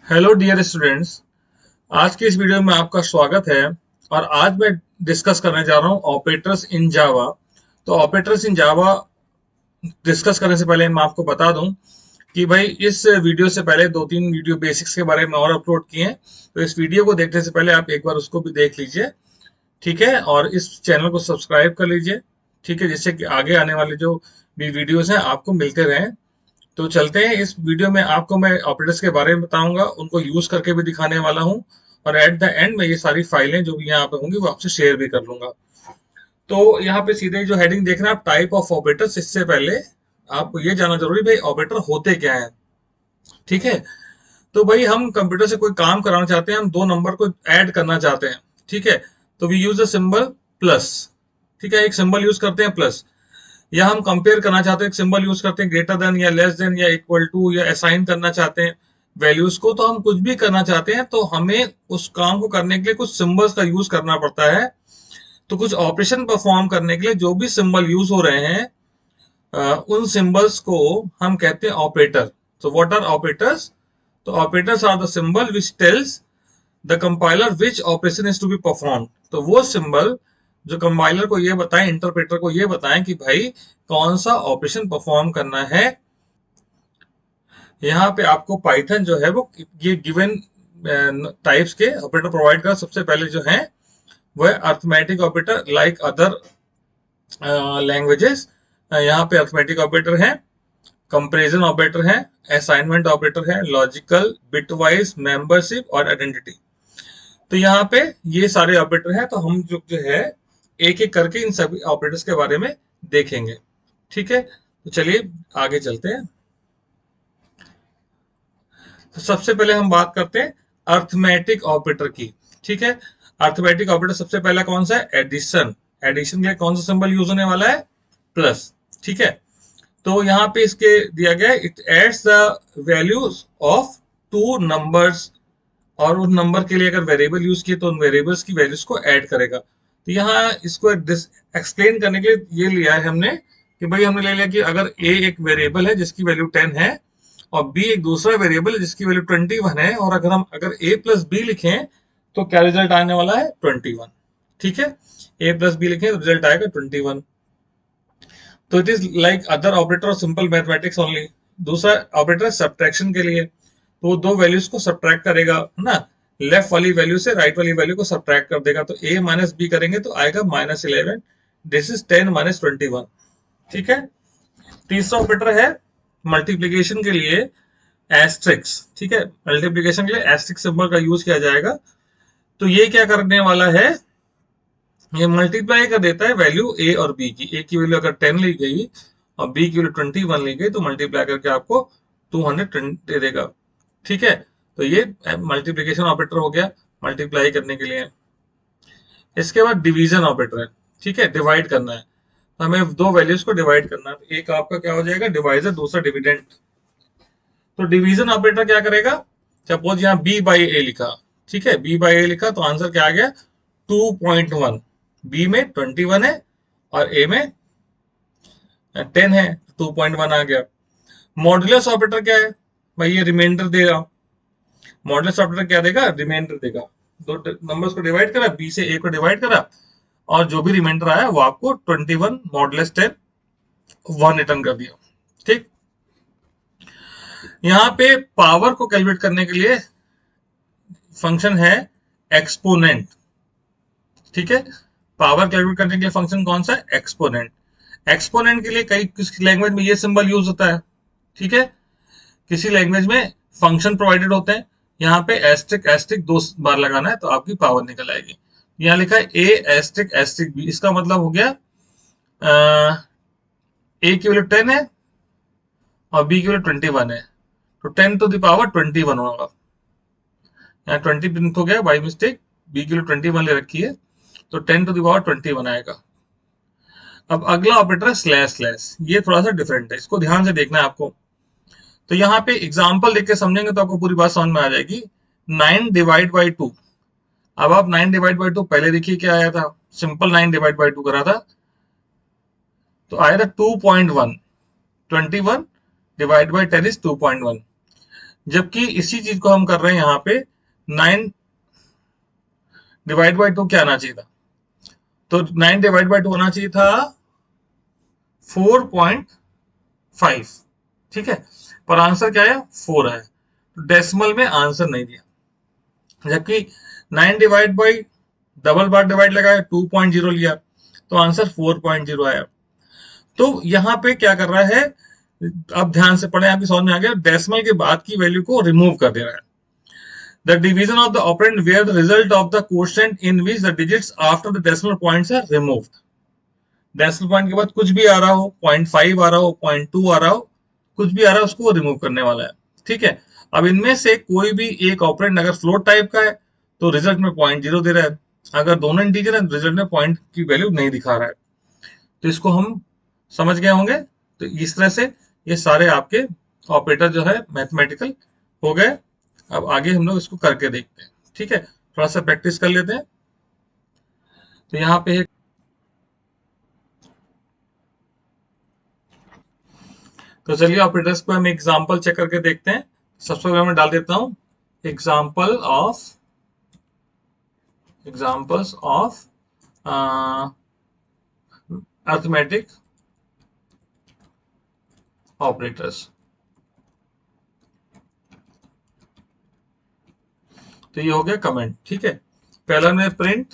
Hello dear students. आज की इस वीडियो में आपका स्वागत है। और आज मैं डिस्कस करने जा रहा हूँ ऑपरेटर्स इन जावा। तो ऑपरेटर्स इन जावा डिस्कस करने से पहले मैं आपको बता दूं कि भाई इस वीडियो से पहले दो तीन वीडियो बेसिक्स के बारे में और अपलोड किए हैं। तो इस वीडियो को देखने से पहले आप एक बार उसको भी देख लीजिए, ठीक है। और इस चैनल को सब्सक्राइब कर लीजिए, ठीक है, जिससे कि आगे आने वाले जो भी वीडियोस हैं आपको मिलते रहें। तो चलते हैं, इस वीडियो में आपको मैं ऑपरेटर्स के बारे में बताऊंगा, उनको यूज करके भी दिखाने वाला हूं। और एट द एंड में ये सारी फाइलें जो भी यहाँ पे होंगी वो आपसे शेयर भी कर लूंगा। तो यहाँ पे सीधे जो हेडिंग देख रहे हैं आप, टाइप ऑफ ऑपरेटर्स, इससे पहले आपको ये जानना जरूरी भाई ऑपरेटर होते क्या है, ठीक है। तो भाई हम कंप्यूटर से कोई काम कराना चाहते हैं, हम दो नंबर को ऐड करना चाहते हैं, ठीक है। तो we use the symbol plus, ठीक है, एक सिंबल यूज करते हैं प्लस। या हम कंपेयर करना चाहते हैं, एक सिंबल यूज करते हैं ग्रेटर देन या लेस देन या इक्वल टू, या असाइन करना चाहते हैं वैल्यूज को। तो हम कुछ भी करना चाहते हैं तो हमें उस काम को करने के लिए कुछ सिंबल्स का यूज करना पड़ता है। तो कुछ ऑपरेशन परफॉर्म करने के लिए जो भी सिंबल यूज हो रहे हैं, उन सिंबल्स को हम कहते हैं ऑपरेटर। तो व्हाट आर ऑपरेटर्स? तो operators are the symbol which tells the compiler which operation is to be perform. तो वो सिंबल जो कंपाइलर को ये बताएं, इंटरप्रेटर को ये बताएं कि भाई कौन सा ऑपरेशन परफॉर्म करना है। यहाँ पे आपको पाइथन जो है वो ये गिवन टाइप्स के ऑपरेटर प्रोवाइड कर। सबसे पहले जो है वह arithmetic operator, like other languages. यहाँ पे अर्थमेटिक ऑपरेटर है, कंपैरिजन ऑपरेटर है, असाइनमेंट ऑपरेटर है, लॉजिकल, बिटवाइज, मेंबरशिप और आइडेंटिटी। तो यहाँ पे ये सारे ऑपरेटर हैं। तो हम जो है एक एक करके इन सभी ऑपरेटर्स के बारे में देखेंगे, ठीक है। तो चलिए आगे चलते हैं। तो सबसे पहले हम बात करते हैं अर्थमेटिक ऑपरेटर की, ठीक है। अर्थमेटिक ऑपरेटर सबसे पहला कौन सा है? एडिशन। एडिशन के लिए कौन सा सिंबल यूज होने वाला है? प्लस, ठीक है। तो यहाँ पे इसके दिया गया है, it adds the values of two numbers. और उन नंबर के लिए अगर वेरिएबल यूज किए तो उन वेरिएबल्स की वैल्यूज को ऐड करेगा। तो यहाँ इसको एक्सप्लेन करने के लिए ये लिया है हमने कि भाई हमने ले लिया कि अगर ए एक वेरिएबल है जिसकी वैल्यू 10 है, और बी एक दूसरा वेरिएबल है जिसकी वैल्यू 21 है, और अगर हम ए प्लस बी लिखें तो क्या रिजल्ट आने वाला है? 21, ठीक है। ए प्लस बी लिखें तो रिजल्ट आएगा 21। तो it is like other operator of simple mathematics only. दूसरा ऑपरेटर सब्ट्रैक्शन के लिए, तो वो दो वैल्यूज को सब्ट्रैक्ट करेगा, है ना। लेफ्ट वाली वैल्यू से राइट वाली वैल्यू को सब्ट्रैक्ट कर देगा। तो ए माइनस बी करेंगे तो आएगा -11। दिस इज 10 माइनस 21, ठीक है। तीसरा ऑपरेटर है मल्टीप्लीकेशन के लिए एस्ट्रिक्स, ठीक है। मल्टीप्लीकेशन के लिए एस्ट्रिक सिंबल का यूज किया जाएगा। तो ये क्या करने वाला है? ये मल्टीप्लाई कर देता है वैल्यू ए और बी की। ए की वैल्यू अगर 10 ली गई और बी की वैल्यू 21 ली गई तो मल्टीप्लाई करके आपको 210 दे देगा, ठीक है। तो ये मल्टीप्लीकेशन ऑपरेटर हो गया, मल्टीप्लाई करने के लिए। इसके बाद डिवीजन ऑपरेटर है, ठीक है, डिवाइड करना है। तो हमें दो वैल्यूज को डिवाइड करना है। तो एक आपका क्या हो जाएगा? डिवाइजर, दूसरा डिविडेंड। तो डिवीजन ऑपरेटर क्या करेगा? सपोज यहाँ बी बाई ए लिखा, ठीक है, बी बाई ए लिखा तो आंसर क्या आ गया? 2.1। बी में 21 है और ए में 10 है, 2.1 आ गया। मॉडुलस ऑपरेटर क्या है? भाई ये रिमाइंडर देगा। मॉडुलस ऑपरेटर क्या देगा? रिमाइंडर देगा। दो नंबर्स को डिवाइड करा, बी से ए को डिवाइड करा, और जो भी रिमाइंडर आया वो आपको 21 मॉडुलस 10 1 रिटर्न कर दिया, ठीक। यहाँ पे पावर को कैलकुलेट करने के लिए फंक्शन है एक्सपोनेंट, ठीक है। पावर कैलकुलेट करने के लिए फंक्शन कौन सा है? एक्सपोनेंट। एक्सपोनेंट के लिए कई किसी लैंग्वेज में ये सिंबल यूज होता है, ठीक है। किसी लैंग्वेज में फंक्शन प्रोवाइडेड होते हैं, यहाँ पे एस्ट्रिक एस्ट्रिक 2 बार लगाना है तो आपकी पावर निकल आएगी। यहाँ लिखा है ए एस्ट्रिक एस्ट्रिक बी, इसका मतलब हो गया ए की वैल्यू 10 है और बी की वैल्यू 21 है, तो 10 टू द पावर 21 होगा। यहाँ 20 प्रिंट हो गया बाई मिस्टेक, बी की वैल्यू 21 ले रखी है, तो 10 टू द पावर 21 आएगा। अब अगला ऑपरेटर है स्लैश स्लैश। ये थोड़ा सा डिफरेंट है, इसको ध्यान से देखना है आपको। तो यहाँ पे एग्जाम्पल देख के समझेंगे तो आपको पूरी बात समझ में आ जाएगी। 9 डिवाइड बाई 2। अब आप 9 डिवाइड बाई 2 पहले देखिए क्या आया था, सिंपल 9 डिवाइड बाई 2 करा था तो आया था 2.1। 21 डिवाइड बाई 10 इज 2.1। जबकि इसी चीज को हम कर रहे हैं यहाँ पे 9 डिवाइड बाई 2 क्या आना चाहिए था, तो 9 डिवाइड बाई 2 होना चाहिए था 4.5, ठीक है, पर आंसर क्या है 4 है, तो डेसिमल में आंसर नहीं दिया। जबकि 9 divide by double bar divide लगाया 2.0 लिया, तो आंसर 4.0 आया। तो यहाँ पे क्या कर रहा है, अब ध्यान से पढ़े, आपकी समझ में आ गया, डेसिमल के बाद की वैल्यू को रिमूव कर दे रहा है। The division of the operand where the result of the quotient in which the digits after the decimal points are removed. Decimal point के बाद कुछ भी आ रहा हो, 0.5 आ रहा हो, 0.2 आ रहा हो, कुछ भी आ रहा है, उसको रिमूव करने वाला है, ठीक है। अब इनमें से कोई भी एक ऑपरेंड अगर फ्लोट टाइप का है तो रिजल्ट में 0.0 दे रहा है, अगर दोनों इंटीजर है तो रिजल्ट में पॉइंट की वैल्यू नहीं दिखा रहा है। तो इसको हम समझ गए होंगे। तो इस तरह से ये सारे आपके ऑपरेटर जो है मैथमेटिकल हो गए। अब आगे हम लोग इसको करके देखते हैं, ठीक है, थोड़ा सा प्रैक्टिस कर लेते हैं। तो यहाँ पे एक, तो चलिए ऑपरेटर्स को हम एग्जांपल चेक करके देखते हैं। सबसे पहले मैं डाल देता हूं एग्जांपल्स ऑफ अर्थमेटिक ऑपरेटर्स। तो ये हो गया कमेंट, ठीक है। पहला में प्रिंट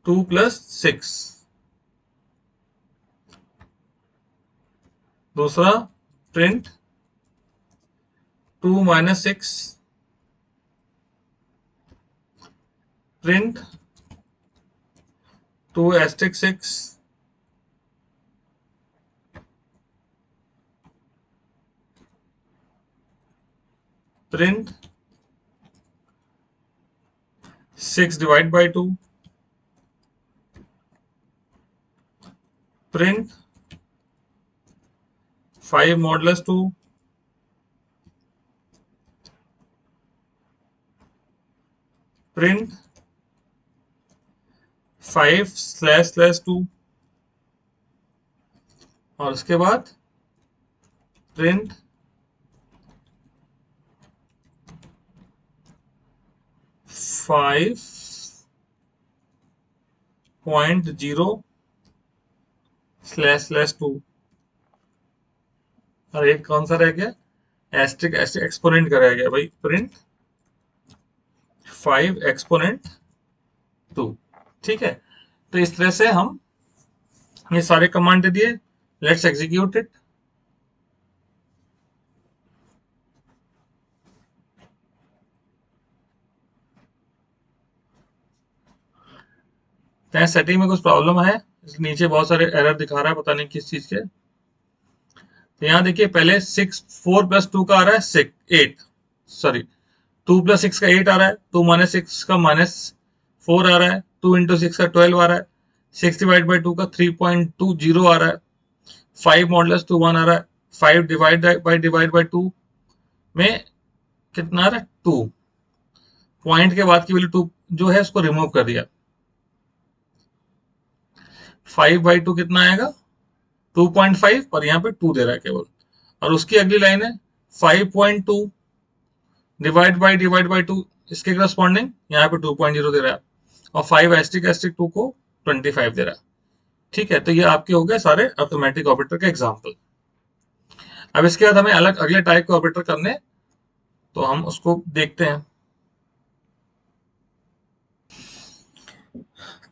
2 + 6, दूसरा print 2 - 6, print 2 * 6, print 6 divide by 2, print 5 modulus 2, print 5//2, और उसके बाद प्रिंट 5.0//2। और एक कौन सा रह गया, एस्ट्रिक एक्सपोनेंट का रह गया भाई, प्रिंट 5 एक्सपोनेंट 2, ठीक है। तो इस तरह से हम ये सारे कमांड दे दिए, लेट्स एग्जीक्यूट इट। सेटिंग में कुछ प्रॉब्लम है, नीचे बहुत सारे एरर दिखा रहा है, पता नहीं किस चीज के। तो यहाँ देखिए पहले 4 + 2 का आ रहा है 8, सॉरी 2 + 6 का 8 आ रहा है, 2 - 6 का -4 आ रहा है, 2 × 6 का 12 आ रहा है, 6 डिवाइड बाई 2 का 3.20 आ रहा है, 5 मॉडुलस 2 1 आ रहा है, 5 डिवाइड बाई 2 में कितना आ रहा है 2, पॉइंट के बाद की वैल्यू 2 जो है उसको रिमूव कर दिया, 5/2 कितना आएगा 2.5, पर यहाँ पे 2 दे रहा है केवल। और उसकी अगली लाइन है 5.2 डिवाइड बाई 2, इसके करस्पॉन्डिंग यहाँ पे 2.0 दे रहा है, और 5 * 2 को 25 दे रहा है, ठीक है। तो ये आपके हो गए सारे अर्थमेटिक ऑपरेटर के एग्जाम्पल। अब इसके बाद हमें अलग अगले टाइप के ऑपरेटर करने, तो हम उसको देखते हैं।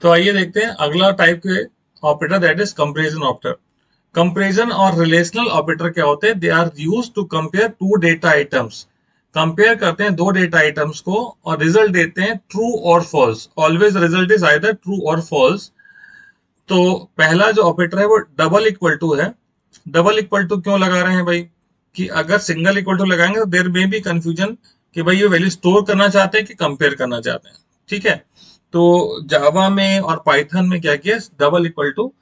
तो आइए देखते हैं अगला टाइप के operator, that is comparison operator. Comparison और रिलेशनल ऑपरेटर क्या होते हैं, they are used to compare 2 data items. Compare करते हैं 2 डेटा आइटम्स को और रिजल्ट देते हैं ट्रू और false. Always result is either true और फॉल्स। तो पहला जो ऑपरेटर है वो डबल इक्वल टू है। डबल इक्वल टू क्यों लगा रहे हैं भाई, कि अगर सिंगल इक्वल टू लगाएंगे तो देर में भी कंफ्यूजन कि भाई ये वैल्यू स्टोर करना चाहते हैं कि कंपेयर करना चाहते हैं, ठीक है। तो जावा में और पाइथन में क्या किया, डबल इक्वल टू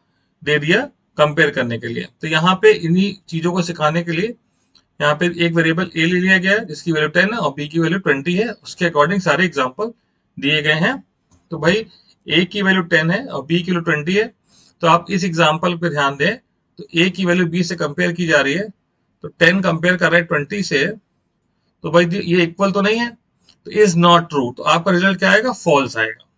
दे दिया कंपेयर करने के लिए। तो यहाँ पे इन्हीं चीजों को सिखाने के लिए यहाँ पे एक वेरिएबल ए ले लिया गया है जिसकी वैल्यू 10 है और बी की वैल्यू 20 है, उसके अकॉर्डिंग सारे एग्जाम्पल दिए गए हैं। तो भाई ए की वैल्यू 10 है और बी की वैल्यू 20 है, तो आप इस एग्जाम्पल पे ध्यान दें। तो ए की वैल्यू बी से कंपेयर की जा रही है, तो 10 कंपेयर कर रहे हैं 20 से, तो भाई ये इक्वल तो नहीं है, तो इज नॉट ट्रू, तो आपका रिजल्ट क्या आएगा, फॉल्स आएगा।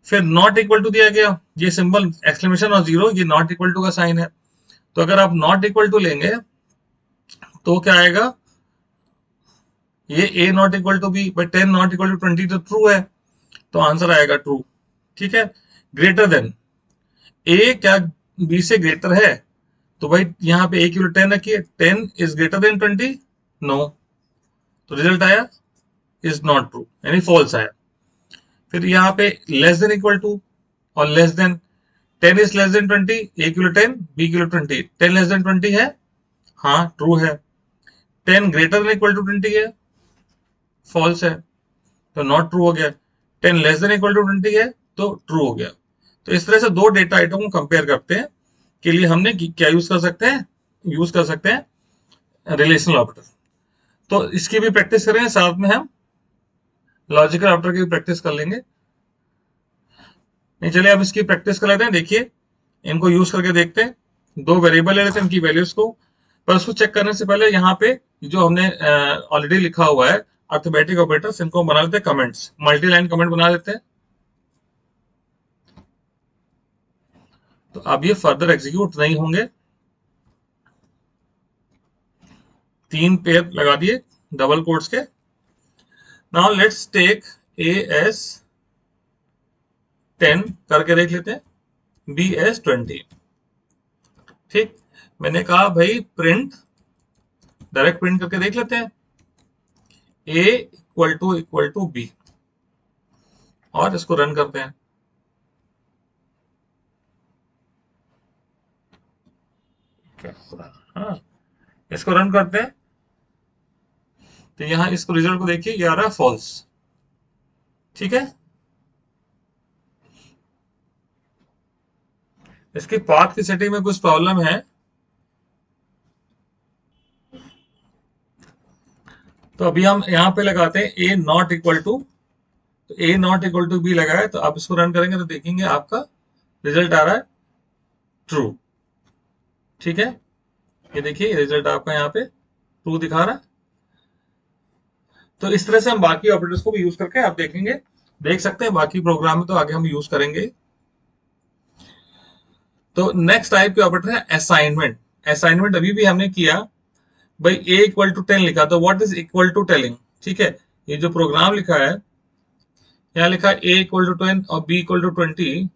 फिर नॉट इक्वल टू दिया गया, ये सिंबल एक्सक्लेमेशन और जीरो, ये नॉट इक्वल टू का साइन है, तो अगर आप नॉट इक्वल टू लेंगे तो क्या आएगा, ये ए नॉट इक्वल टू बी, भाई 10 नॉट इक्वल टू 20 तो ट्रू है, तो आंसर आएगा ट्रू। ठीक है। ग्रेटर देन, ए क्या बी से ग्रेटर है, तो भाई यहाँ पे ए की वैल्यू 10 रखिए, 10 इज ग्रेटर देन 20, नो, तो रिजल्ट आया इज नॉट ट्रू, यानी फॉल्स आया। फिर यहाँ पे लेस देन इक्वल टू और less than, 10 is less than 20, ए की वैल्यू 10, बी की वैल्यू 20, 10 लेस देन 20 है, हाँ ट्रू है। 10 ग्रेटर देन इक्वल टू 20 है, फॉल्स है, तो नॉट ट्रू हो गया। 10 लेस देन इक्वल टू 20 है, तो ट्रू हो गया। तो इस तरह से दो डेटा आइटम को कंपेयर करते हैं के लिए हमने क्या यूज कर सकते हैं, यूज कर सकते हैं रिलेशनल ऑपरेटर। तो इसकी भी प्रैक्टिस करेंगे, साथ में हम लॉजिकल ऑपरेटर की भी प्रैक्टिस कर लेंगे। नहीं, चलिए अब इसकी प्रैक्टिस कर लेते हैं। देखिए, इनको यूज करके देखते हैं। दो वेरिएबल ले लेते हैं, इनकी वैल्यूज को, पर उसको चेक करने से पहले यहाँ पे जो हमने ऑलरेडी लिखा हुआ है अर्थमेटिक ऑपरेटर्स, इनको बना लेते हैं कमेंट्स, मल्टी लाइन कमेंट बना देते हैं। तो अब ये फर्दर एग्जीक्यूट नहीं होंगे। 3 पेयर लगा दिए डबल कोट्स के। Now let's take a as 10 करके देख लेते हैं, बी एस 20। ठीक, मैंने कहा भाई प्रिंट, डायरेक्ट प्रिंट करके देख लेते हैं, ए इक्वल टू बी, और इसको रन करते हैं। हाँ, इसको रन करते हैं, तो यहां इसको रिजल्ट को देखिए, ये आ रहा है फॉल्स। ठीक है, इसकी पाथ की सेटिंग में कुछ प्रॉब्लम है, तो अभी हम यहां पे लगाते हैं ए नॉट इक्वल टू, तो ए नॉट इक्वल टू बी लगाए, तो आप इसको रन करेंगे तो देखेंगे आपका रिजल्ट आ रहा है ट्रू। ठीक है, ये देखिए रिजल्ट आपका यहाँ पे ट्रू दिखा रहा है। तो इस तरह से हम बाकी ऑपरेटर्स को भी यूज करके आप देखेंगे, देख सकते हैं बाकी प्रोग्राम में, तो आगे हम यूज करेंगे। तो नेक्स्ट टाइप के ऑपरेटर है असाइनमेंट। असाइनमेंट अभी भी हमने किया, भाई ए इक्वल टू 10 लिखा, तो what is equal to telling. ठीक है, ये जो प्रोग्राम लिखा है, यहाँ लिखा है ए इक्वल टू 10 और बी इक्वल टू 20,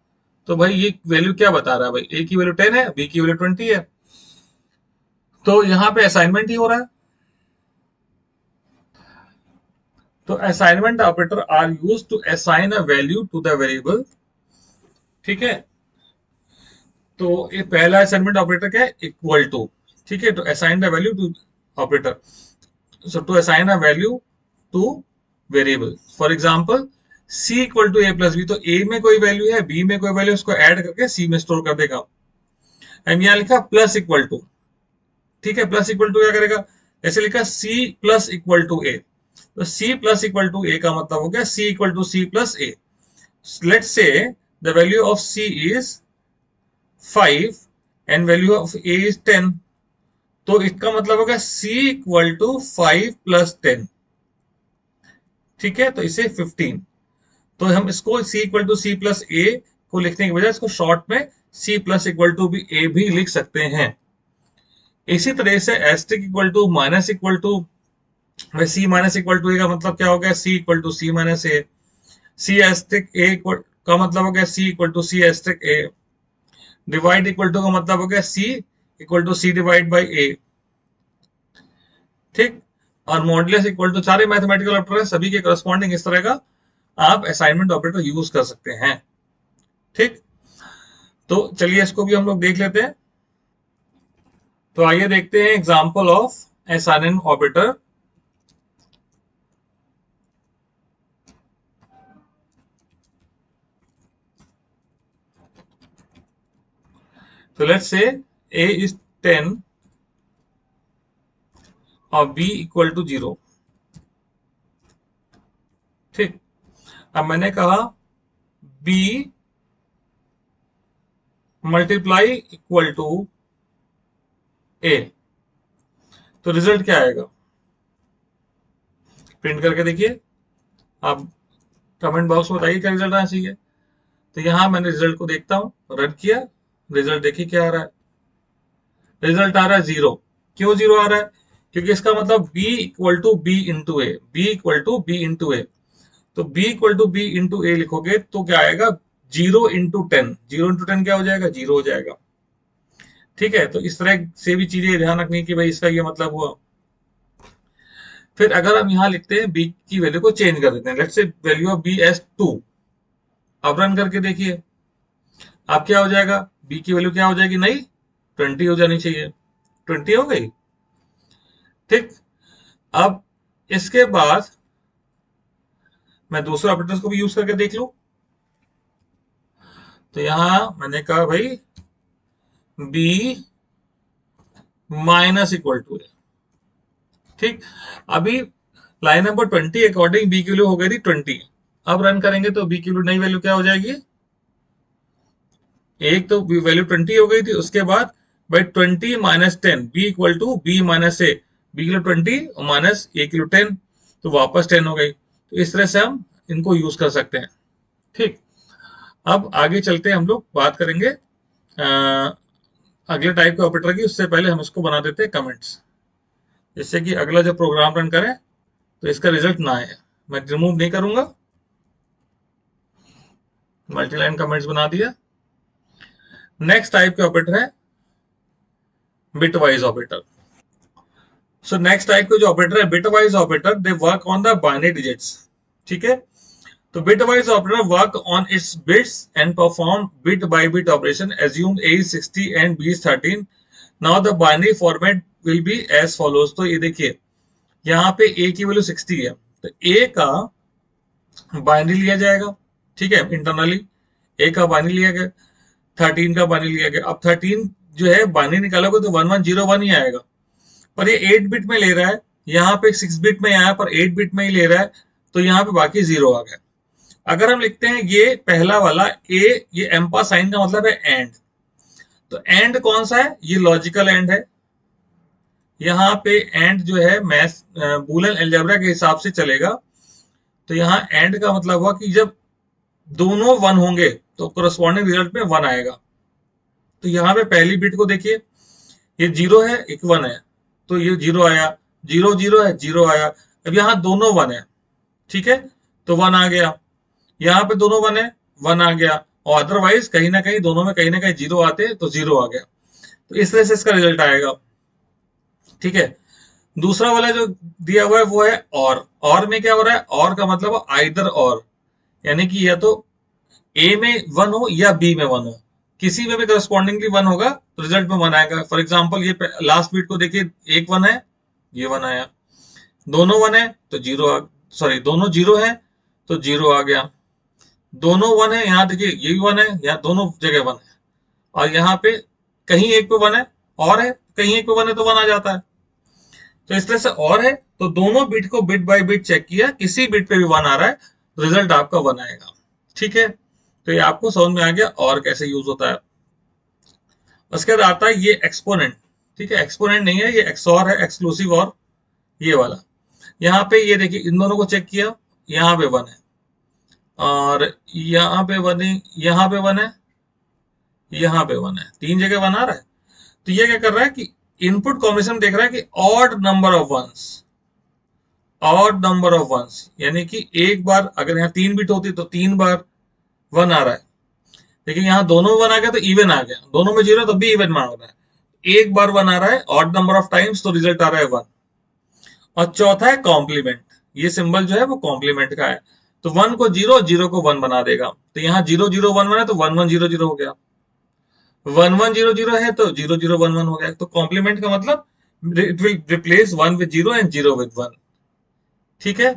तो भाई ये वैल्यू क्या बता रहा है, भाई ए की वैल्यू 10 है, बी की वैल्यू 20 है, तो यहाँ पे असाइनमेंट ही हो रहा है। तो assignment operator are use to assign a value to the variable. ठीक है, तो ये पहला असाइनमेंट ऑपरेटर क्या है, इक्वल टू। ठीक है, तो assign the value to operator, so to assign a value to variable. For example c equal to a plus b, तो ए में कोई वैल्यू है, बी में कोई वैल्यू, उसको ऐड करके सी में स्टोर कर देगा। एंड यहाँ लिखा प्लस इक्वल टू। ठीक है, प्लस इक्वल टू क्या करेगा, ऐसे लिखा C plus equal to A, तो C plus equal to A का मतलब हो गया C equal to C plus A. Let's say the value of C is 5 and value of A is 10, तो इसका मतलब होगा c इक्वल टू 5 प्लस 10। ठीक है, तो इसे 15, तो हम इसको c equal to C plus A को लिखने की बजाय इसको शॉर्ट में c प्लस इक्वल टू भी ए भी लिख सकते हैं। इसी तरह से asterisk equal to minus equal to, C minus equal to A का मतलब क्या हो गया, C equal to C minus A. C asterisk A का मतलब हो गया C equal to C asterisk A. Divide equal to का मतलब हो गया C equal to C divide by A. ठीक, और मॉडुलस इक्वल टू, सारे मैथमेटिकल ऑपरेटर है, सभी के करस्पॉन्डिंग इस तरह का आप असाइनमेंट ऑपरेटर यूज कर सकते हैं। ठीक, तो चलिए इसको भी हम लोग देख लेते हैं। तो आइए देखते हैं एग्जांपल ऑफ असाइनमेंट ऑपरेटर। तो लेट्स से a इज 10 और b इक्वल टू 0। ठीक, अब मैंने कहा b multiply equal to a, तो रिजल्ट क्या आएगा, प्रिंट करके देखिए, आप कमेंट बॉक्स में बताइए क्या रिजल्ट आना चाहिए। तो यहाँ मैंने रिजल्ट को देखता हूँ, रन किया, रिजल्ट देखिए क्या आ रहा है। रिजल्ट आ रहा है 0। क्यों 0 आ रहा है? क्योंकि इसका मतलब b equal to B into A, B equal to B into A. तो b equal to B into A लिखोगे तो क्या आएगा, 0 इंटू 10, 0 इंटू 10 क्या हो जाएगा, 0 हो जाएगा। ठीक है, तो इस तरह से भी चीजें ध्यान रखनी कि भाई इसका ये मतलब हुआ। फिर अगर हम यहाँ लिखते हैं b की वैल्यू को चेंज कर देते हैं, let's say value of b as 2। अब रन करके देखिए, अब क्या हो जाएगा, b की वैल्यू क्या हो जाएगी, नहीं 20 हो जानी चाहिए, 20 हो गई। ठीक, अब इसके बाद मैं दूसरे ऑपरेटर्स को भी यूज करके देख लूं। तो यहां मैंने कहा भाई b माइनस इक्वल टू है। ठीक, अभी लाइन नंबर 20 अकॉर्डिंग b की वैल्यू हो गई थी 20। अब रन करेंगे तो b की वैल्यू, नई वैल्यू क्या हो जाएगी, एक तो वैल्यू 20 हो गई थी, उसके बाद भाई 20 minus 10, b equal to b minus a, b किलो 20 और माइनस ए किलो 10, तो वापस 10 हो गई। तो इस तरह से हम इनको यूज कर सकते हैं। ठीक, अब आगे चलते हैं, हम लोग बात करेंगे अगले टाइप के ऑपरेटर की। उससे पहले हम इसको बना देते हैं कमेंट्स, जिससे कि अगला जब प्रोग्राम रन करें तो इसका रिजल्ट ना आए। मैं रिमूव नहीं करूंगा, मल्टीलाइन कमेंट्स बना दिया। नेक्स्ट टाइप के ऑपरेटर है bitwise operator. So next type के जो ऑपरेटर है bitwise operator, they work on the binary digits. ठीक है, तो bitwise operator work on its bits and perform bit by bit operation. Assume A is 60 and B is 13. Now the binary format will be as follows. तो ये देखिए, यहाँ पे A की value 60 है, तो A का बाइनरी लिया जाएगा। ठीक है, इंटरनली A का बाइनरी लिया गया, 13 का बाइनरी लिया गया। अब 13 जो है बाइनरी निकालोगे तो 1101 ही आएगा, पर ये 8 बिट में ले रहा है, यहाँ पे 6 बिट में आया पर 8 बिट में ही ले रहा है, तो यहाँ पे बाकी 0 आ गया। अगर हम लिखते हैं ये पहला वाला ए, ये एम्पा साइन का मतलब है एंड, तो एंड कौन सा है, ये लॉजिकल एंड है। यहाँ पे एंड जो है मैथ बूलियन अलजेब्रा के हिसाब से चलेगा। तो यहाँ एंड का मतलब हुआ कि जब दोनों वन होंगे तो कोरस्पॉन्डिंग रिजल्ट में वन आएगा। तो यहाँ पे पहली बिट को देखिए, ये 0 है, एक 1 है, तो ये 0 आया, 0 0 है, 0 आया। अब यहाँ दोनों 1 है, ठीक है, तो 1 आ गया। यहाँ पे दोनों 1 है, 1 आ गया, और अदरवाइज कहीं ना कहीं दोनों में कहीं ना कहीं 0 आते तो 0 आ गया। तो इस तरह से इसका रिजल्ट आएगा। ठीक है, दूसरा वाला जो दिया हुआ है वो है और में क्या हो रहा है, और का मतलब आइदर और, यानी कि या तो ए में 1 हो या बी में 1 हो, किसी में भी करस्पॉन्डिंगली 1 होगा तो रिजल्ट में 1 आएगा। फॉर एग्जाम्पल ये लास्ट बीट को देखिए, एक 1 है, ये 1 आया, दोनों 1 है तो 0 आ, सॉरी दोनों 0 है तो 0 आ गया, दोनों 1 है, यहाँ देखिए ये भी 1 है, यहाँ दोनों जगह 1 है, और यहाँ पे कहीं एक पे 1 है और है, कहीं एक पे 1 है तो 1 आ जाता है। तो इस तरह से और है, तो दोनों बिट को बिट बाय बिट चेक किया, किसी बिट पे भी 1 आ रहा है, रिजल्ट आपका 1 आएगा। ठीक है, तो ये आपको समझ में आ गया और कैसे यूज होता है। उसके बाद आता है ये एक्सपोनेंट। ठीक है, एक्सपोनेंट नहीं है, ये एक्सऑर है, एक्सक्लूसिव और, ये वाला। यहाँ पे ये देखिए, इन दोनों को चेक किया, यहाँ पे 1 है और यहाँ पे 1 है, यहाँ पे 1 है, यहाँ पे 1 है, तीन जगह 1 आ रहा है। तो ये क्या कर रहा है कि इनपुट कॉम्बिनेशन देख रहा है कि odd number of ones, odd number of ones, यानी कि एक बार अगर यहाँ 3 बिट होती तो 3 बार 1 आ रहा है, लेकिन यहाँ दोनों 1 आ गया तो इवन आ गया, दोनों में 0 तो भी इवन मांग रहा है। एक बार 1 आ रहा है ऑड नंबर ऑफ टाइम्स तो रिजल्ट आ रहा है 1। और चौथा है कॉम्प्लीमेंट, ये सिंबल जो है वो कॉम्प्लीमेंट का है, तो 1 को 0, 0 को 1 बना देगा। तो यहाँ 0 0 1 1 है तो 1 1 0 0 हो गया, 1 1 0 0 है तो 0 0 1 1 हो गया। तो कॉम्प्लीमेंट का मतलब it will replace 1 with 0 and 0 with 1। ठीक है,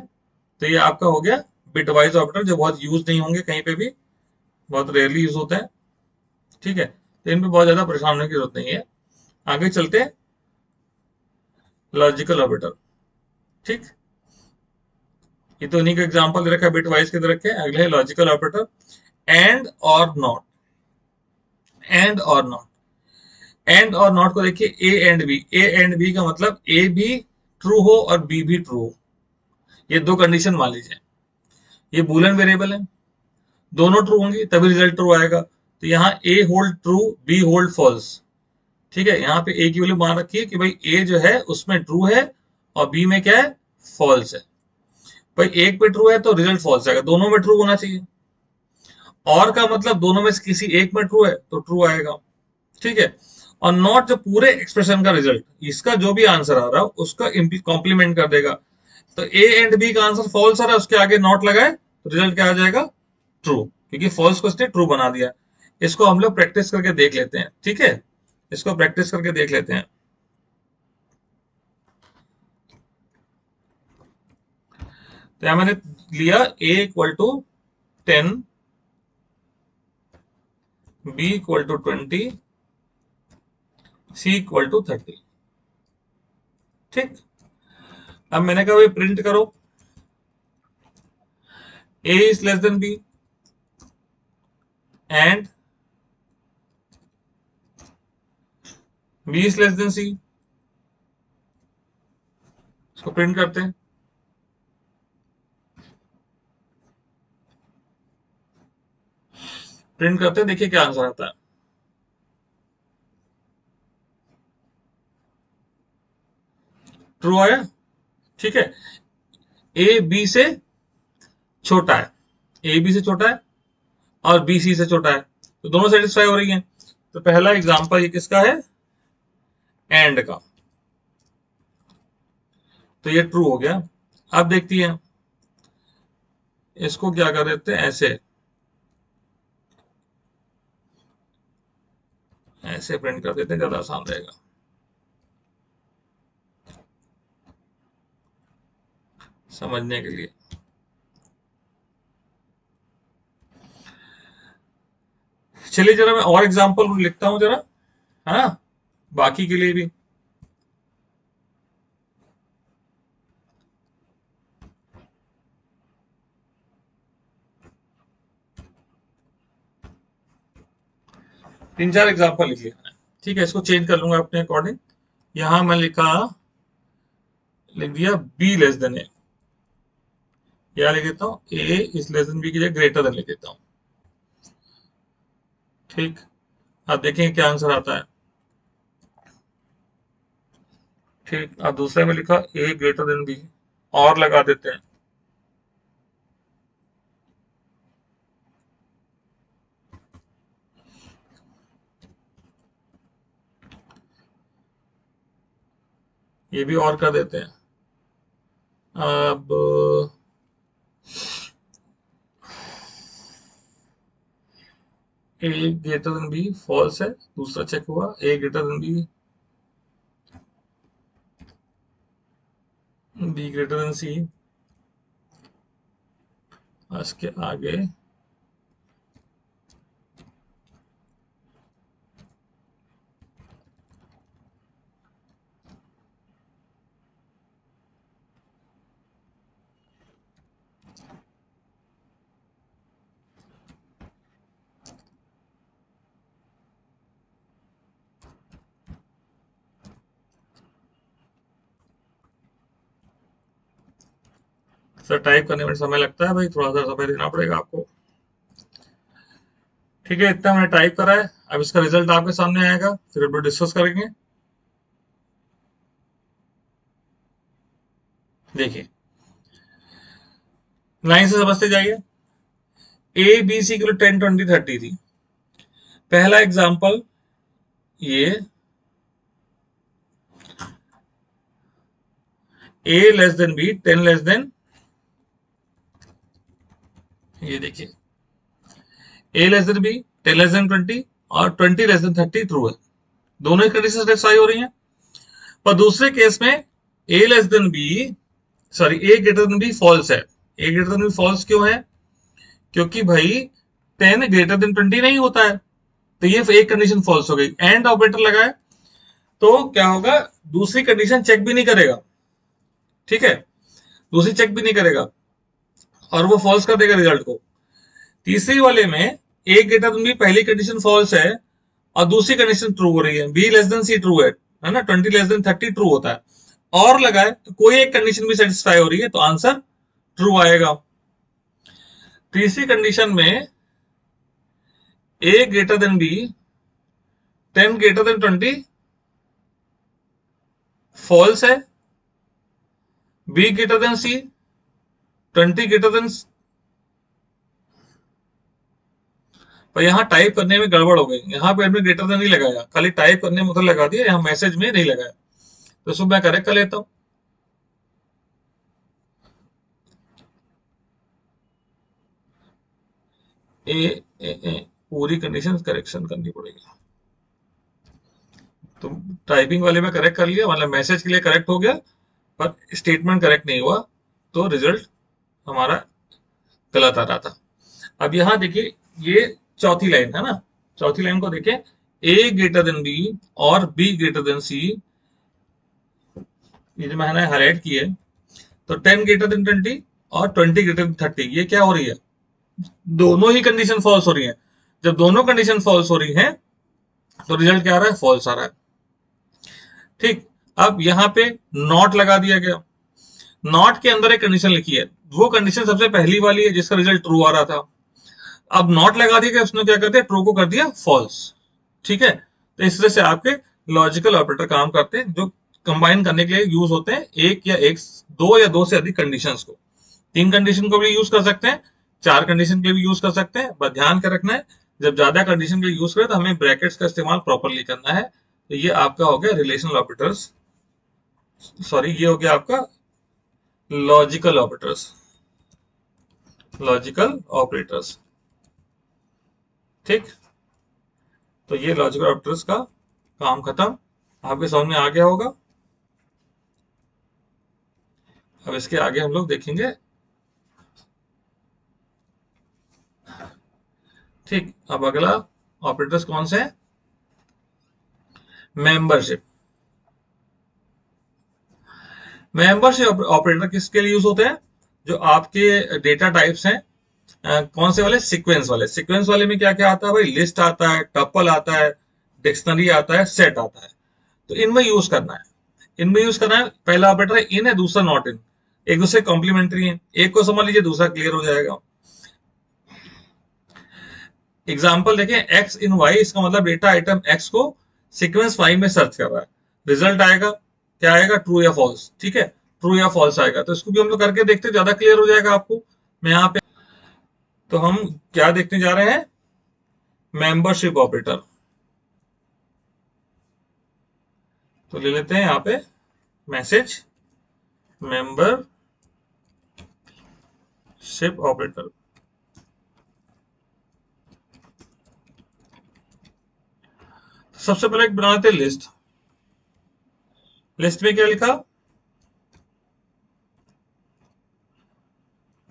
तो ये आपका हो गया बिटवाइज ऑपरेटर, जो बहुत यूज नहीं होंगे कहीं पे भी, बहुत रेयरली यूज होता है। ठीक है, तो इन पे बहुत ज्यादा परेशान होने की जरूरत नहीं है। आगे चलते हैं, लॉजिकल ऑपरेटर। ठीक, ये तो उन्हीं का एग्जांपल दे रखा है, बिटवाइज के दे रखे हैं। अगले है लॉजिकल ऑपरेटर, एंड और नॉट। एंड और नॉट, एंड और नॉट को देखिए, A and B, A and B का मतलब ए भी ट्रू हो और बी भी ट्रू हो, ये दो कंडीशन मान लीजिए, ये बूलियन वेरिएबल है, दोनों ट्रू होंगी तभी रिजल्ट ट्रू आएगा। तो यहाँ A hold true, B hold false. ठीक है, यहाँ पे ए की वैल्यू मान रखी है कि भाई ए जो है उसमें ट्रू है और बी में क्या है, फॉल्स है। भाई एक पे ट्रू है तो रिजल्ट फॉल्स आएगा, दोनों में ट्रू होना चाहिए। और का मतलब दोनों में से किसी एक में ट्रू है तो ट्रू आएगा। ठीक है, और नॉट जो पूरे एक्सप्रेशन का रिजल्ट, इसका जो भी आंसर आ रहा है उसका कॉम्प्लीमेंट कर देगा। तो ए एंड बी का आंसर फॉल्स आ रहा है, उसके आगे नॉट लगाए तो रिजल्ट क्या आ जाएगा, ट्रू, क्योंकि फॉल्स को इसने ट्रू बना दिया। इसको हम लोग प्रैक्टिस करके देख लेते हैं। ठीक है, इसको प्रैक्टिस करके देख लेते हैं। तो यहां मैंने लिया a equal to 10, b equal to 20, c equal to 30। ठीक, अब मैंने कहा भाई प्रिंट करो a is less than b and b is less than c। इसको प्रिंट करते हैं। प्रिंट करते हैं, देखिए क्या आंसर आता है। ट्रू आया। ठीक है, ए बी से छोटा है, ए बी से छोटा है और बी सी से छोटा है, तो दोनों सेटिस्फाई हो रही हैं। तो पहला एग्जांपल ये किसका है, एंड का, तो ये ट्रू हो गया। अब देखती है, इसको क्या कर देते हैं, ऐसे ऐसे प्रिंट कर देते हैं, ज्यादा आसान रहेगा। समझने के लिए चलिए जरा मैं और एग्जांपल लिखता हूं जरा, है ना, बाकी के लिए भी। तीन चार एग्जांपल लिख लिया। ठीक है, इसको चेंज कर लूंगा अपने अकॉर्डिंग। यहां मैं लिख दिया बी लेस देन ए, या लिख देता हूं ए इज लेस देन बी की जगह ग्रेटर देन लिख देता हूं। ठीक, अब देखेंगे क्या आंसर आता है। ठीक, अब दूसरे में लिखा ए ग्रेटर देन बी, और लगा देते हैं। ये भी और कर देते हैं। अब A greater than B false है, दूसरा चेक हुआ, A greater than B greater than C, इसके आगे सर टाइप करने में समय लगता है भाई, थोड़ा सा समय देना पड़ेगा आपको। ठीक है, इतना मैंने टाइप करा है, अब इसका रिजल्ट आपके सामने आएगा, फिर हम लोग डिस्कस करेंगे। देखिए लाइन से समझते जाइए। ए बी सी के लिए 10 20 30 थी। पहला एग्जांपल ये A less than B 10 less than, ये देखिए A less than B 10 less than 20 और 20 लेस देन 30 ट्रू है, दोनों ही कंडीशन सेटिस्फाई हो रही हैं। पर दूसरे केस में ए लेस देन बी, सॉरी ए ग्रेटर देन बी फॉल्स है। ए ग्रेटर देन बी फॉल्स क्यों है, क्योंकि भाई 10 ग्रेटर देन 20 नहीं होता है, तो ये एक कंडीशन फॉल्स हो गई। एंड ऑपरेटर लगाए तो क्या होगा, दूसरी कंडीशन चेक भी नहीं करेगा। ठीक है, दूसरी चेक भी नहीं करेगा और वो फॉल्स कर देगा रिजल्ट को। तीसरी वाले में ए ग्रेटर देन बी पहली कंडीशन फॉल्स है और दूसरी कंडीशन ट्रू हो रही है, B less than C true है ना, 20 लेस देन 30 ट्रू होता है, और लगाए तो कोई एक कंडीशन भी सेटिस्फाई हो रही है, तो आंसर ट्रू आएगा। तीसरी कंडीशन में A greater than B, 10 greater than 20 false है, B greater than C, 20 greater than, पर यहां टाइप करने में गड़बड़ हो गई, यहां पे हमने ग्रेटर देन नहीं लगाया, खाली टाइप करने में उधर लगा दिया, यहां मैसेज में नहीं लगाया, तो इसको मैं करेक्ट कर लेता हूं। पूरी कंडीशन करेक्शन करनी पड़ेगी, तो टाइपिंग वाले में करेक्ट कर लिया, मतलब मैसेज के लिए करेक्ट हो गया, पर स्टेटमेंट करेक्ट नहीं हुआ, तो रिजल्ट हमारा गलत आ रहा था। अब यहां देखिए, ये चौथी लाइन है ना, चौथी लाइन को देखें, ए ग्रेटर देन बी और बी ग्रेटर देन सी, ये जो मैंने हाईलाइट की है, तो 10 ग्रेटर देन 20 और 20 ग्रेटर देन 30, ये क्या हो रही है, दोनों ही कंडीशन फॉल्स हो रही है। जब दोनों कंडीशन फॉल्स हो रही है तो रिजल्ट क्या आ रहा है, फॉल्स आ रहा है। ठीक, अब यहां पे नॉट लगा दिया गया, नॉट के अंदर एक कंडीशन लिखी है, वो कंडीशन सबसे पहली वाली है जिसका रिजल्ट ट्रू आ रहा था, अब नॉट लगा दिया गया, उसने क्या कर दिया, ट्रू को कर दिया फॉल्स। ठीक है, तो इस तरह से आपके लॉजिकल ऑपरेटर काम करते हैं, जो कंबाइन करने के लिए यूज होते हैं एक या एक, दो या दो से अधिक कंडीशंस को। तीन कंडीशन को भी यूज कर सकते हैं, चार कंडीशन के लिए भी यूज कर सकते हैं, बस ध्यान कर रखना है जब ज्यादा कंडीशन के लिए यूज करें तो हमें ब्रैकेट्स का इस्तेमाल प्रॉपरली करना है। तो ये आपका हो गया रिलेशनल ऑपरेटर्स, सॉरी ये हो गया आपका लॉजिकल ऑपरेटर्स, लॉजिकल ऑपरेटर्स। ठीक, तो ये लॉजिकल ऑपरेटर्स का काम खत्म, आपके समझ में आ गया होगा। अब इसके आगे हम लोग देखेंगे। ठीक, अब अगला ऑपरेटर्स कौन से हैं, मेंबरशिप। मेंबरशिप ऑपरेटर किसके लिए यूज होते हैं, जो आपके डेटा टाइप्स हैं, कौन से वाले, सीक्वेंस वाले। सीक्वेंस वाले में क्या क्या आता है भाई, लिस्ट आता है, टपल आता है, डिक्शनरी आता है, सेट आता है, तो इनमें यूज करना है, इनमें यूज करना है। पहला ऑपरेटर है इन है, दूसरा नॉट इन, एक दूसरे कॉम्प्लीमेंट्री है, एक को समझ लीजिए दूसरा क्लियर हो जाएगा। एग्जाम्पल देखें, एक्स इन वाई, इसका मतलब डेटा आइटम एक्स को सीक्वेंस वाई में सर्च कर रहा है, रिजल्ट आएगा क्या आएगा, ट्रू या फॉल्स। ठीक है, ट्रू या फॉल्स आएगा, तो इसको भी हम लोग करके देखते हैं, ज्यादा क्लियर हो जाएगा आपको। मैं यहाँ पे, तो हम क्या देखने जा रहे हैं, मेंबरशिप ऑपरेटर, तो ले लेते हैं यहाँ पे मैसेज मेंबरशिप ऑपरेटर। सबसे पहले एक बनाते हैं लिस्ट, लिस्ट में क्या लिखा,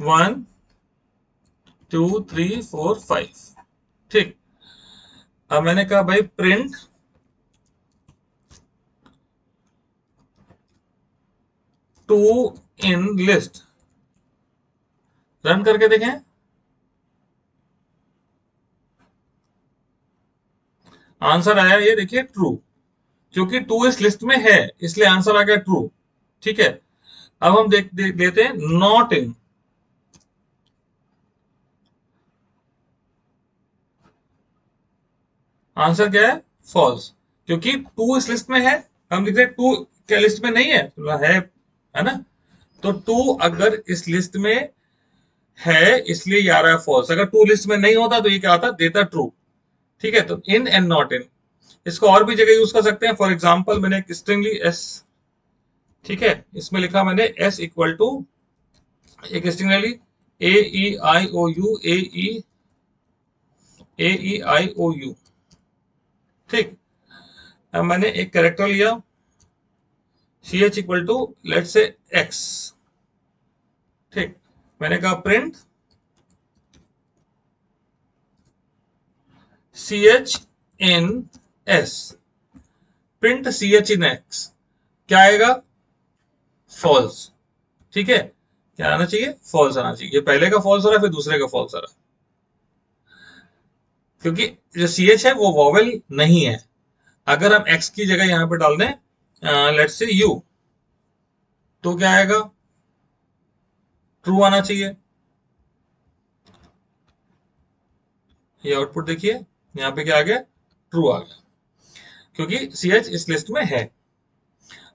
1 2 3 4 5। ठीक, अब मैंने कहा भाई print two in list, run करके देखें, आंसर आया ये देखिए ट्रू, क्योंकि टू इस लिस्ट में है इसलिए आंसर आ गया ट्रू। ठीक है, अब हम देते हैं नॉट इन, आंसर क्या है, फॉल्स, क्योंकि टू इस लिस्ट में है, हम लिख रहे टू क्या लिस्ट में नहीं है, तो है ना, तो टू अगर इस लिस्ट में है इसलिए ये आ रहा है फॉल्स, अगर टू लिस्ट में नहीं होता तो ये क्या आता, देता ट्रू। ठीक है, तो इन एंड नॉट इन, इसको और भी जगह यूज कर सकते हैं। फॉर एग्जाम्पल मैंने एक स्ट्रिंग ली एस, ठीक है, इसमें लिखा मैंने एस इक्वल टू, एक स्ट्रिंग ली A E I O U, A E I O U. ठीक, अब मैंने एक कैरेक्टर लिया C H equal to let say X. ठीक, मैंने कहा print C H in S, print C H in X, क्या आएगा, फॉल्स। ठीक है, क्या आना चाहिए, फॉल्स आना चाहिए, ये पहले का फॉल्स हो रहा है फिर दूसरे का फॉल्स आ रहा है, क्योंकि जो सी एच है वो वॉवेल नहीं है। अगर हम एक्स की जगह यहां पे डाल दें लेट्स से यू, तो क्या आएगा, ट्रू आना चाहिए। ये आउटपुट देखिए, यहाँ पे क्या आ गया, ट्रू आ गया, क्योंकि सी एच इस लिस्ट में है।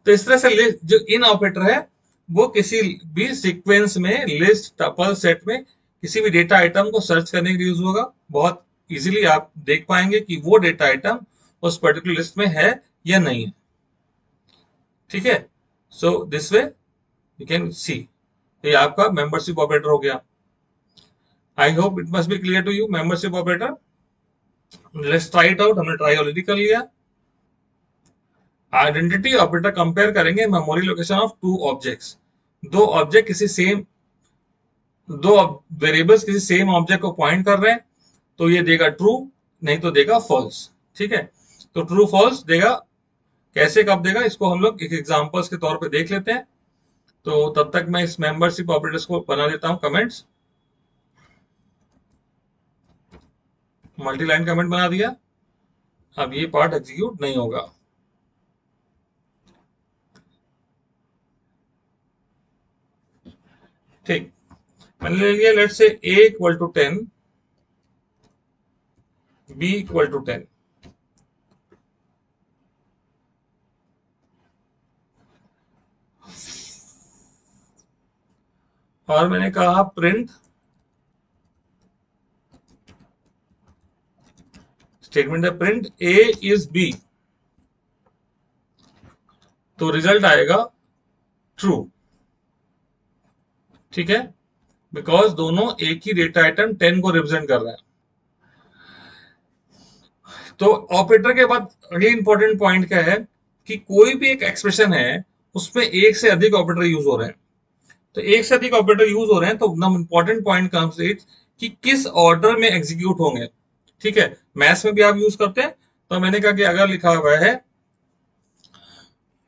तो इस तरह से जो इन ऑपरेटर है वो किसी भी सीक्वेंस में, लिस्ट, टपल, सेट में किसी भी डेटा आइटम को सर्च करने के लिए यूज होगा। बहुत इजीली आप देख पाएंगे कि वो डेटा आइटम उस पर्टिकुलर लिस्ट में है या नहीं है। ठीक है, so this way you can see, ये आपका मेंबरशिप ऑपरेटर हो गया। I hope it must be clear to you membership operator. Let's try it out, हमने ट्राई ऑलरेडी कर लिया। आइडेंटिटी ऑपरेटर कंपेयर करेंगे memory location of two objects. दो object किसी सेम, दो वेरिएबल्स किसी सेम ऑब्जेक्ट को पॉइंट कर रहे हैं, तो ये देगा ट्रू, नहीं तो देगा फॉल्स। ठीक है, तो ट्रू फॉल्स देगा। कैसे, कब देगा, इसको हम लोग एक एग्जांपल्स के तौर पे देख लेते हैं। तो तब तक मैं इस मेंबरशिप ऑपरेटर्स को बना देता हूं कमेंट्स। मल्टी लाइन कमेंट बना दिया, अब ये पार्ट एग्जीक्यूट नहीं होगा। ठीक, मैंने ले लिया, let's say a equal to 10, b equal to 10। और मैंने कहा प्रिंट, स्टेटमेंट है प्रिंट a इज b, तो रिजल्ट आएगा ट्रू। ठीक है, बिकॉज दोनों एक ही डेटा आइटम 10 को रिप्रेजेंट कर रहे हैं। तो ऑपरेटर के बाद अगले इंपॉर्टेंट पॉइंट क्या है कि कोई भी एक एक्सप्रेशन है उसमें एक से अधिक ऑपरेटर यूज हो रहे हैं। तो एक से अधिक ऑपरेटर यूज हो रहे हैं तो इंपॉर्टेंट पॉइंट कम्स इट कि किस ऑर्डर में एग्जीक्यूट होंगे। ठीक है, मैथ्स में भी आप यूज करते हैं। तो मैंने कहा कि अगर लिखा हुआ है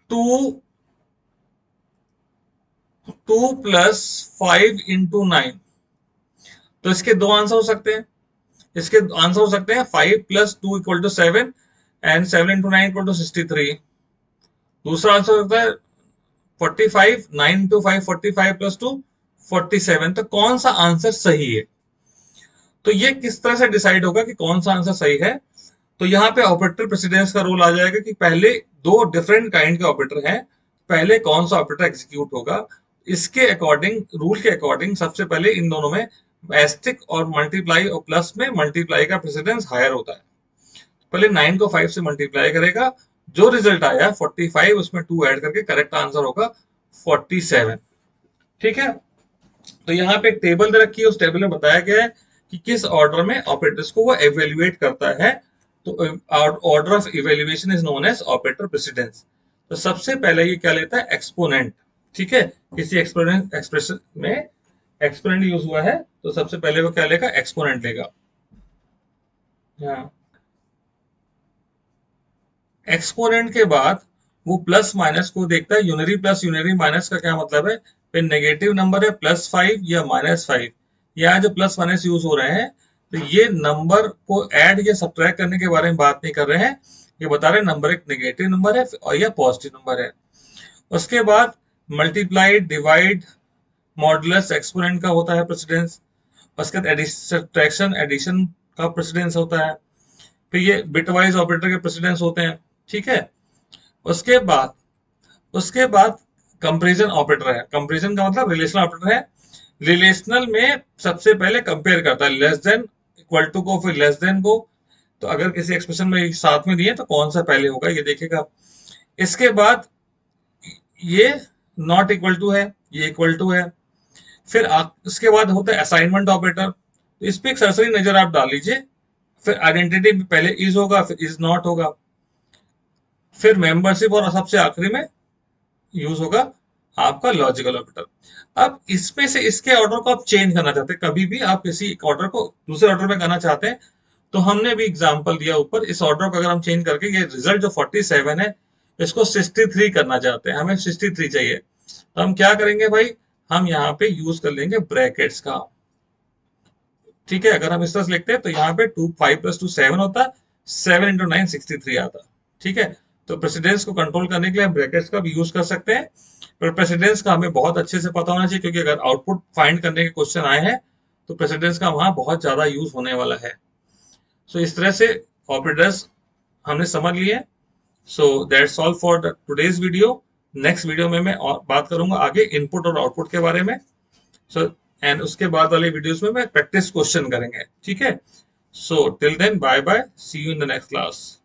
2 प्लस 5 इंटू 9, तो इसके दो आंसर हो सकते हैं। इसके आंसर हो सकते हैं 5 plus 2 equal to 7 and 7 into 9 equal to 63। दूसरा आंसर हो सकता है 45, 9 इंटू 5 45 प्लस 2 47। तो कौन सा आंसर सही है, तो ये किस तरह से डिसाइड होगा कि कौन सा आंसर सही है। तो यहाँ पे ऑपरेटर प्रेसिडेंस का रोल आ जाएगा कि पहले दो डिफरेंट काइंड के ऑपरेटर हैं, पहले कौन सा ऑपरेटर एग्जीक्यूट होगा। इसके अकॉर्डिंग, रूल के अकॉर्डिंग सबसे पहले इन दोनों में एस्टिक और मल्टीप्लाई और प्लस में मल्टीप्लाई का प्रेसिडेंस हायर होता है। पहले 9 को 5 से मल्टीप्लाई करेगा, जो रिजल्ट आया 45, उसमें 2 ऐड करके करेक्ट आंसर होगा 47। ठीक है, तो यहाँ पे एक टेबल दे रखी है, उस टेबल में बताया गया है कि किस ऑर्डर में ऑपरेटर्स को वो एवेल्युएट करता है। तो order of evaluation is known as operator precedence. तो सबसे पहले ये क्या लेता है, एक्सपोनेंट। ठीक है, किसी एक्सपोनेंट एक्सप्रेशन में एक्सपोनेंट यूज हुआ है तो सबसे पहले वो क्या लेगा, एक्सपोनेंट लेगा। हाँ, एक्सपोनेंट के बाद वो प्लस माइनस को देखता है। यूनरी प्लस यूनरी माइनस का क्या मतलब है, फिर नेगेटिव नंबर है +5 या -5, या जो प्लस माइनस यूज हो रहे हैं, तो ये नंबर को ऐड या सब्ट्रैक्ट करने के बारे में बात नहीं कर रहे हैं। ये बता रहे हैं नंबर एक नेगेटिव नंबर है और या पॉजिटिव नंबर है। उसके बाद मल्टीप्लाई, डिवाइड, मॉडुलस एक्सपोनेंट का होता है प्रेसिडेंस। उसके बाद सब्ट्रैक्शन, एडिशन का प्रेसिडेंस होता है। फिर ये बिटवाइज ऑपरेटर के प्रेसिडेंस होते हैं। ठीक है, उसके बाद कंपैरिजन ऑपरेटर है। कंपैरिजन का मतलब रिलेशनल ऑपरेटर है। रिलेशनल में सबसे पहले कंपेयर करता है, लेस देन इक्वल टू को, फिर लेस देन को। तो अगर किसी एक्सप्रेशन में साथ में दिए तो कौन सा पहले होगा ये देखेगा। इसके बाद ये नॉट इक्वल टू है, ये इक्वल टू है। फिर उसके बाद होता है असाइनमेंट ऑपरेटर। तो इस पे एक सरसरी नजर आप डाल लीजिए। फिर आइडेंटिटी पहले इज होगा, फिर इज नॉट होगा, फिर मेंबरशिप, और सबसे आखिरी में यूज होगा आपका लॉजिकल ऑपरेटर। अब इसमें से इसके ऑर्डर को आप चेंज करना चाहते हैं, कभी भी आप किसी ऑर्डर को दूसरे ऑर्डर में करना चाहते हैं, तो हमने भी एग्जांपल दिया ऊपर, इस ऑर्डर को अगर हम चेंज करके ये रिजल्ट जो 47 है इसको 63 करना चाहते हैं, हमें 63 चाहिए, तो हम क्या करेंगे भाई, हम यहाँ पे यूज कर लेंगे ब्रैकेट्स का। ठीक है, अगर हम इस तरह से लिखते हैं तो यहाँ पे 5 + 2 7 होता है, 7 × 9 63 आता। ठीक है, तो प्रेसिडेंस को कंट्रोल करने के लिए हम ब्रैकेट्स का भी यूज कर सकते हैं, पर प्रेसिडेंस का हमें बहुत अच्छे से पता होना चाहिए, क्योंकि अगर आउटपुट फाइंड करने के क्वेश्चन आए हैं तो प्रेसिडेंस का वहां बहुत ज्यादा यूज होने वाला है। सो इस तरह से ऑपरेटर्स हमने समझ लिए। So that's all for the today's video. Next video में मैं और बात करूंगा आगे इनपुट और आउटपुट के बारे में। सो एंड उसके बाद वाले वीडियोस में मैं प्रैक्टिस क्वेश्चन करेंगे, ठीक है। So till then bye bye, see you in the next class.